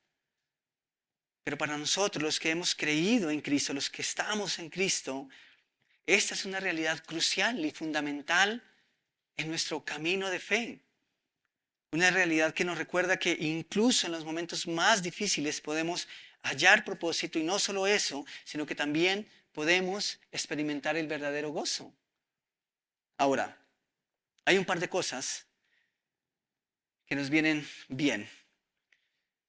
Pero para nosotros, los que hemos creído en Cristo, los que estamos en Cristo, esta es una realidad crucial y fundamental en nuestro camino de fe. Una realidad que nos recuerda que incluso en los momentos más difíciles podemos hallar propósito y no solo eso, sino que también podemos experimentar el verdadero gozo. Ahora, hay un par de cosas que nos vienen bien.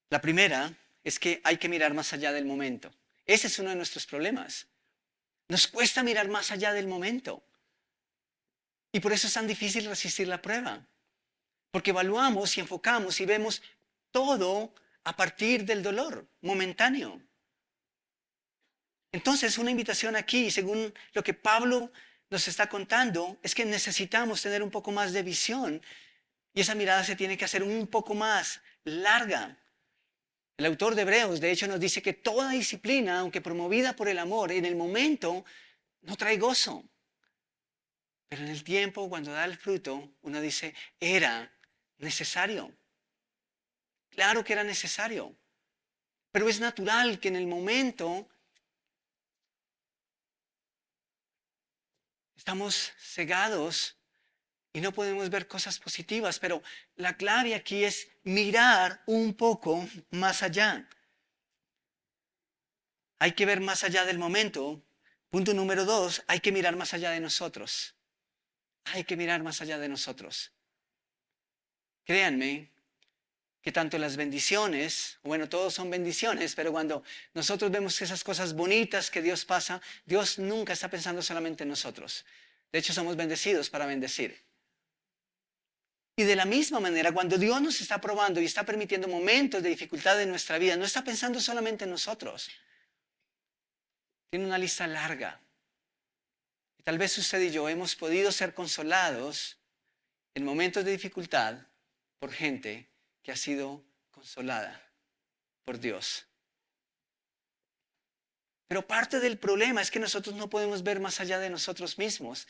La primera es que hay que mirar más allá del momento. Ese es uno de nuestros problemas. Nos cuesta mirar más allá del momento. Y por eso es tan difícil resistir la prueba. Porque evaluamos y enfocamos y vemos todo a partir del dolor momentáneo. Entonces, una invitación aquí, según lo que Pablo nos está contando, es que necesitamos tener un poco más de visión y esa mirada se tiene que hacer un poco más larga. El autor de Hebreos, de hecho, nos dice que toda disciplina, aunque promovida por el amor, en el momento no trae gozo. Pero en el tiempo, cuando da el fruto, uno dice, era necesario. Claro que era necesario. Pero es natural que en el momento estamos cegados y no podemos ver cosas positivas. Pero la clave aquí es mirar un poco más allá. Hay que ver más allá del momento. Punto número 2, hay que mirar más allá de nosotros. Hay que mirar más allá de nosotros. Créanme que tanto las bendiciones, bueno, todos son bendiciones, pero cuando nosotros vemos esas cosas bonitas que Dios pasa, Dios nunca está pensando solamente en nosotros. De hecho, somos bendecidos para bendecir. Y de la misma manera, cuando Dios nos está probando y está permitiendo momentos de dificultad en nuestra vida, no está pensando solamente en nosotros. Tiene una lista larga. Y tal vez usted y yo hemos podido ser consolados en momentos de dificultad por gente que ha sido consolada por Dios. Pero parte del problema es que nosotros no podemos ver más allá de nosotros mismos,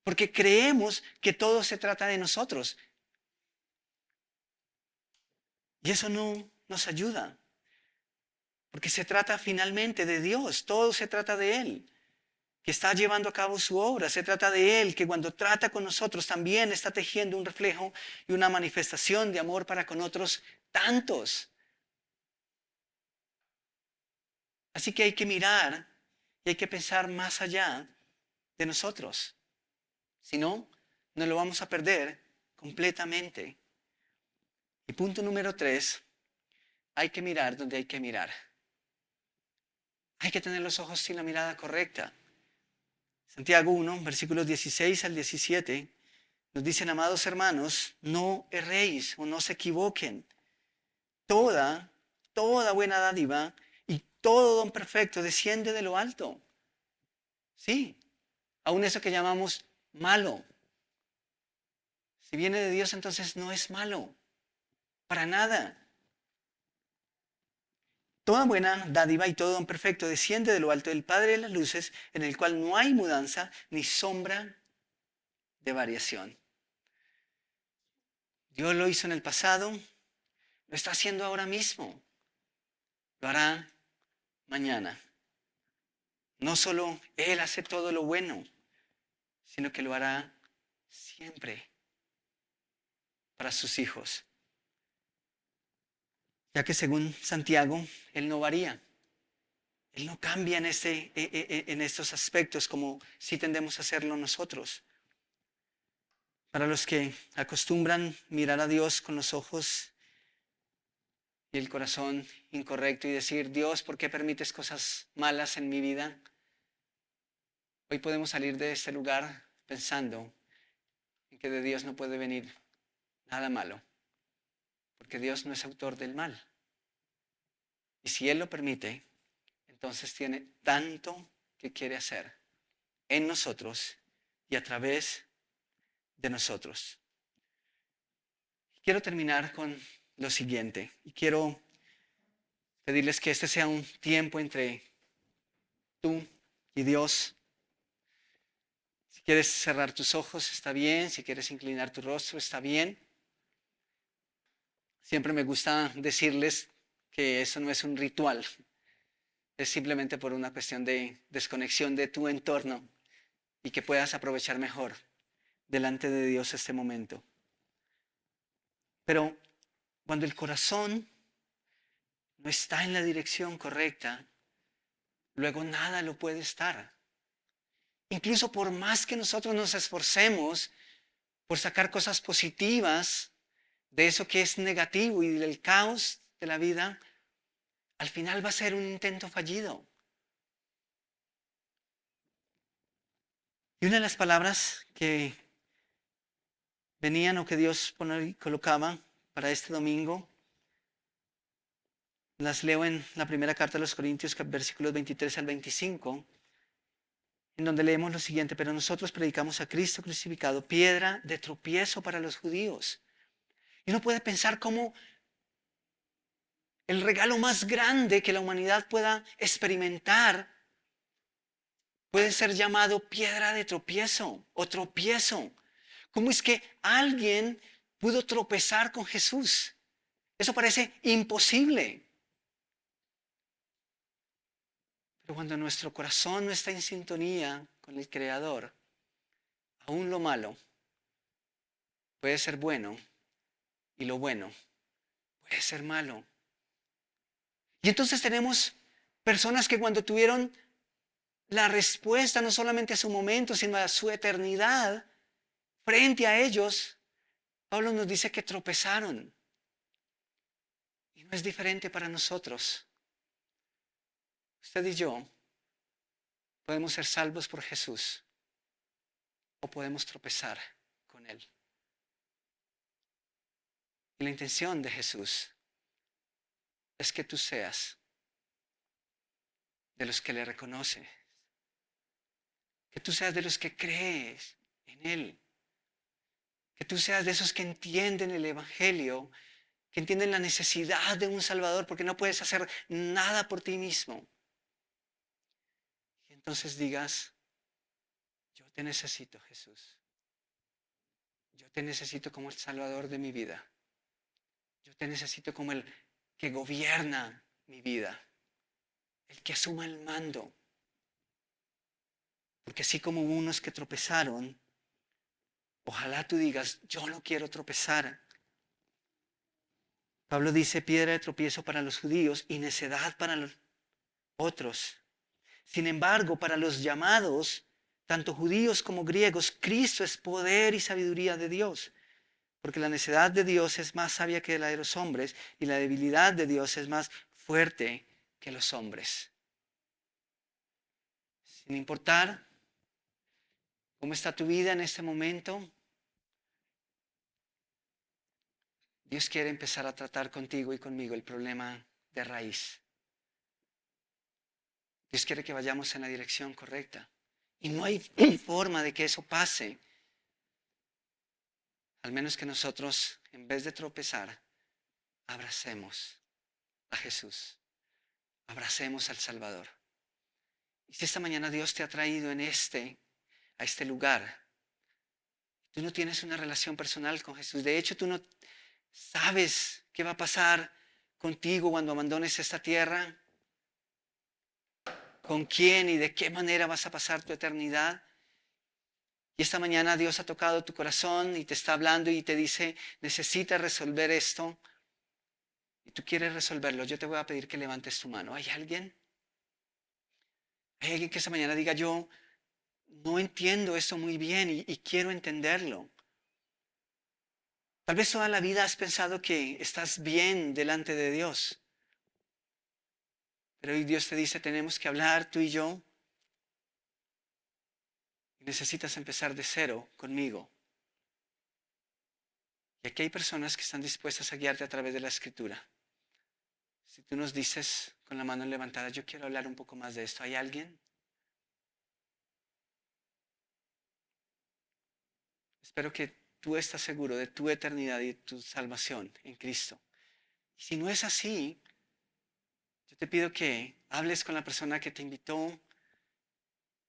porque creemos que todo se trata de nosotros. Y eso no nos ayuda, porque se trata finalmente de Dios, todo se trata de Él, que está llevando a cabo su obra, se trata de Él, que cuando trata con nosotros también está tejiendo un reflejo y una manifestación de amor para con otros tantos. Así que hay que mirar y hay que pensar más allá de nosotros. Si no, nos lo vamos a perder completamente. Y punto número 3, hay que mirar donde hay que mirar. Hay que tener los ojos y la mirada correcta. Santiago 1, versículos 16 al 17, nos dicen, amados hermanos, no erréis o no se equivoquen. Toda buena dádiva y todo don perfecto desciende de lo alto. Sí, Aún eso que llamamos malo. Si viene de Dios, entonces no es malo. Para nada. Toda buena dádiva y todo don perfecto desciende de lo alto del Padre de las luces, en el cual no hay mudanza ni sombra de variación. Dios lo hizo en el pasado, lo está haciendo ahora mismo, lo hará mañana. No solo Él hace todo lo bueno, sino que lo hará siempre para sus hijos. Ya que según Santiago, Él no varía. Él no cambia en estos aspectos como si tendemos a hacerlo nosotros. Para los que acostumbran mirar a Dios con los ojos y el corazón incorrecto y decir, Dios, ¿por qué permites cosas malas en mi vida? Hoy podemos salir de este lugar pensando en que de Dios no puede venir nada malo, porque Dios no es autor del mal. Y si Él lo permite, entonces tiene tanto que quiere hacer en nosotros y a través de nosotros. Quiero terminar con lo siguiente y quiero pedirles que este sea un tiempo entre tú y Dios. Si quieres cerrar tus ojos, está bien. Si quieres inclinar tu rostro, está bien. Siempre me gusta decirles que eso no es un ritual. Es simplemente por una cuestión de desconexión de tu entorno y que puedas aprovechar mejor delante de Dios este momento. Pero cuando el corazón no está en la dirección correcta, luego nada lo puede estar. Incluso por más que nosotros nos esforcemos por sacar cosas positivas de eso que es negativo y del caos de la vida, al final va a ser un intento fallido. Y una de las palabras que venían o que Dios colocaba para este domingo, las leo en la primera carta de los Corintios, versículos 23 al 25, en donde leemos lo siguiente: pero nosotros predicamos a Cristo crucificado, piedra de tropiezo para los judíos. Y uno puede pensar cómo el regalo más grande que la humanidad pueda experimentar puede ser llamado piedra de tropiezo o tropiezo. ¿Cómo es que alguien pudo tropezar con Jesús? Eso parece imposible. Pero cuando nuestro corazón no está en sintonía con el Creador, aún lo malo puede ser bueno y lo bueno puede ser malo. Y entonces tenemos personas que cuando tuvieron la respuesta no solamente a su momento, sino a su eternidad, frente a ellos, Pablo nos dice que tropezaron. Y no es diferente para nosotros. Usted y yo podemos ser salvos por Jesús o podemos tropezar con Él. Y la intención de Jesús es que tú seas de los que le reconocen, que tú seas de los que crees en Él, que tú seas de esos que entienden el Evangelio, que entienden la necesidad de un Salvador porque no puedes hacer nada por ti mismo. Y entonces digas, yo te necesito, Jesús. Yo te necesito como el Salvador de mi vida. Yo te necesito como el que gobierna mi vida, el que asuma el mando. Porque así como hubo unos que tropezaron, ojalá tú digas, yo no quiero tropezar. Pablo dice piedra de tropiezo para los judíos y necedad para los otros. Sin embargo, para los llamados, tanto judíos como griegos, Cristo es poder y sabiduría de Dios. Porque la necedad de Dios es más sabia que la de los hombres y la debilidad de Dios es más fuerte que los hombres. Sin importar cómo está tu vida en este momento, Dios quiere empezar a tratar contigo y conmigo el problema de raíz. Dios quiere que vayamos en la dirección correcta. Y no hay forma de que eso pase, al menos que nosotros, en vez de tropezar, abracemos a Jesús, abracemos al Salvador. Y si esta mañana Dios te ha traído a este lugar, tú no tienes una relación personal con Jesús, de hecho tú no sabes qué va a pasar contigo cuando abandones esta tierra, con quién y de qué manera vas a pasar tu eternidad. Y esta mañana Dios ha tocado tu corazón y te está hablando y te dice, necesitas resolver esto. Y tú quieres resolverlo. Yo te voy a pedir que levantes tu mano. ¿Hay alguien? ¿Hay alguien que esta mañana diga, yo no entiendo esto muy bien y quiero entenderlo? Tal vez toda la vida has pensado que estás bien delante de Dios. Pero hoy Dios te dice, tenemos que hablar tú y yo. Y necesitas empezar de cero conmigo. Y aquí hay personas que están dispuestas a guiarte a través de la Escritura. Si tú nos dices con la mano levantada, yo quiero hablar un poco más de esto. ¿Hay alguien? Espero que tú estás seguro de tu eternidad y de tu salvación en Cristo. Y si no es así, yo te pido que hables con la persona que te invitó,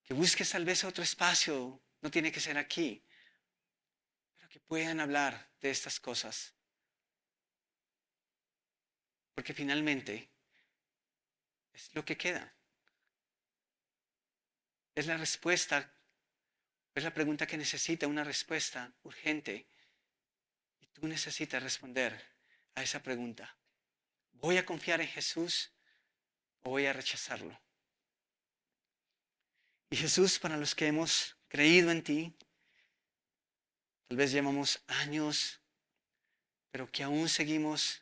que busques tal vez otro espacio, no tiene que ser aquí, pero que puedan hablar de estas cosas. Porque finalmente es lo que queda. Es la respuesta, es la pregunta que necesita una respuesta urgente. Y tú necesitas responder a esa pregunta. ¿Voy a confiar en Jesús o voy a rechazarlo? Y Jesús, para los que hemos creído en ti, tal vez llevamos años, pero que aún seguimos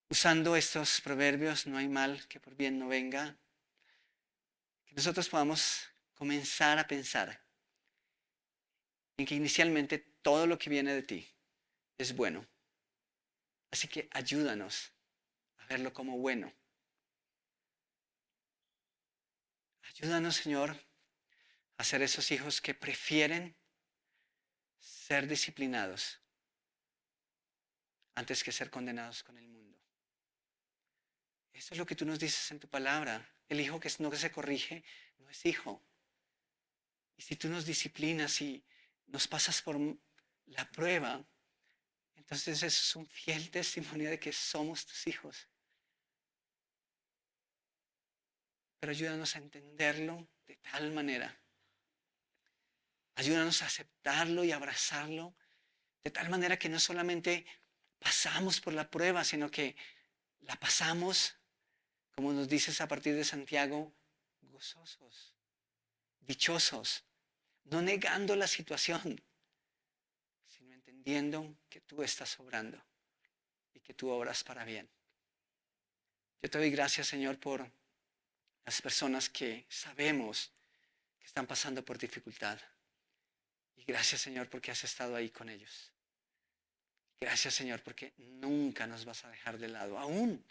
usando estos proverbios, no hay mal que por bien no venga, que nosotros podamos comenzar a pensar en que inicialmente todo lo que viene de ti es bueno. Así que ayúdanos a verlo como bueno. Ayúdanos, Señor, a ser esos hijos que prefieren ser disciplinados antes que ser condenados con el mundo. Eso es lo que tú nos dices en tu palabra. El hijo que no se corrige no es hijo. Y si tú nos disciplinas y nos pasas por la prueba, entonces eso es un fiel testimonio de que somos tus hijos. Pero ayúdanos a entenderlo de tal manera. Ayúdanos a aceptarlo y abrazarlo de tal manera que no solamente pasamos por la prueba, sino que la pasamos, como nos dices a partir de Santiago, gozosos, dichosos, no negando la situación, sino entendiendo que tú estás obrando y que tú obras para bien. Yo te doy gracias, Señor, por las personas que sabemos que están pasando por dificultad. Y gracias, Señor, porque has estado ahí con ellos. Gracias, Señor, porque nunca nos vas a dejar de lado, aún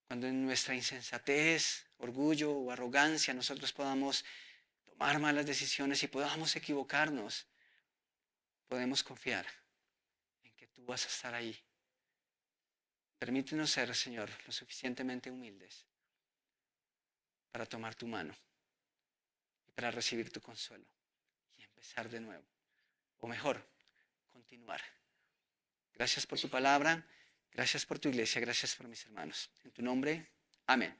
cuando en nuestra insensatez, orgullo o arrogancia nosotros podamos tomar malas decisiones y podamos equivocarnos, podemos confiar en que tú vas a estar ahí. Permítenos ser, Señor, lo suficientemente humildes para tomar tu mano y para recibir tu consuelo y empezar de nuevo, o mejor, continuar. Gracias por tu palabra, gracias por tu iglesia, gracias por mis hermanos. En tu nombre, amén.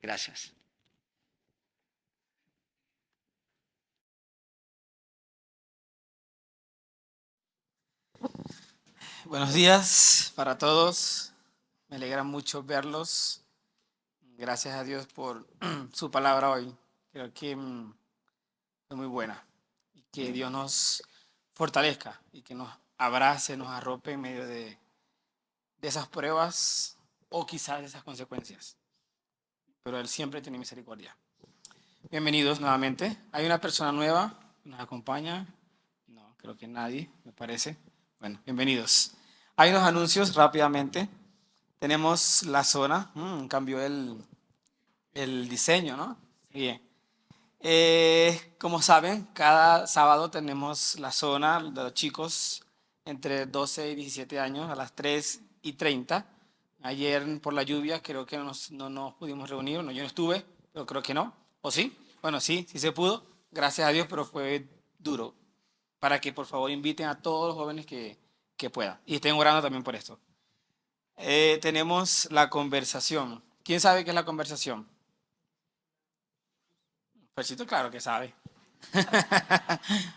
Gracias. Buenos días para todos. Me alegra mucho verlos. Gracias a Dios por su palabra hoy. Creo que es muy buena. Y que Dios nos fortalezca y que nos abrace, nos arrope en medio de esas pruebas o quizás de esas consecuencias. Pero Él siempre tiene misericordia. Bienvenidos nuevamente. Hay una persona nueva que nos acompaña. No, creo que nadie, me parece. Bueno, bienvenidos. Hay unos anuncios rápidamente. Tenemos la zona, cambió el diseño, ¿no? Bien. Como saben, cada sábado tenemos la zona de los chicos entre 12 y 17 años a las 3:30. Ayer por la lluvia creo que no nos pudimos reunir, no, yo no estuve, pero creo que no, ¿o sí? Bueno, sí, sí se pudo, gracias a Dios, pero fue duro. Para que por favor inviten a todos los jóvenes que puedan y estén orando también por esto. Tenemos la conversación. ¿Quién sabe qué es la conversación? Percito, claro que sabe.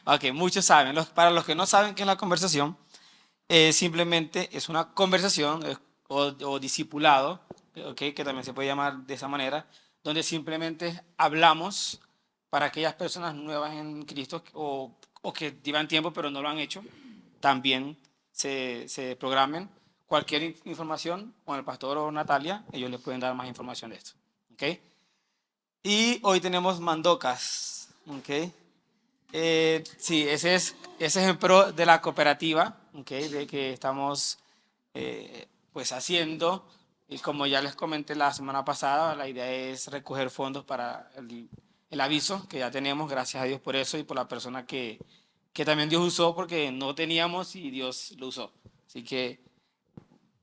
Ok, muchos saben. Para los que no saben qué es la conversación, simplemente es una conversación o discipulado, okay, que también se puede llamar de esa manera, donde simplemente hablamos para aquellas personas nuevas en Cristo o que llevan tiempo pero no lo han hecho, también se programen cualquier información con el pastor o Natalia, ellos les pueden dar más información de esto. ¿Okay? Y hoy tenemos mandocas. ¿Okay? Sí, ese es el pro de la cooperativa, ¿okay? De que estamos pues haciendo. Y como ya les comenté la semana pasada, la idea es recoger fondos para el aviso que ya tenemos, gracias a Dios por eso y por la persona que también Dios usó porque no teníamos y Dios lo usó. Así que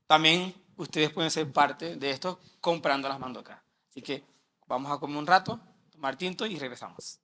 también ustedes pueden ser parte de esto comprando las mandocas. Así que vamos a comer un rato, tomar tinto y regresamos.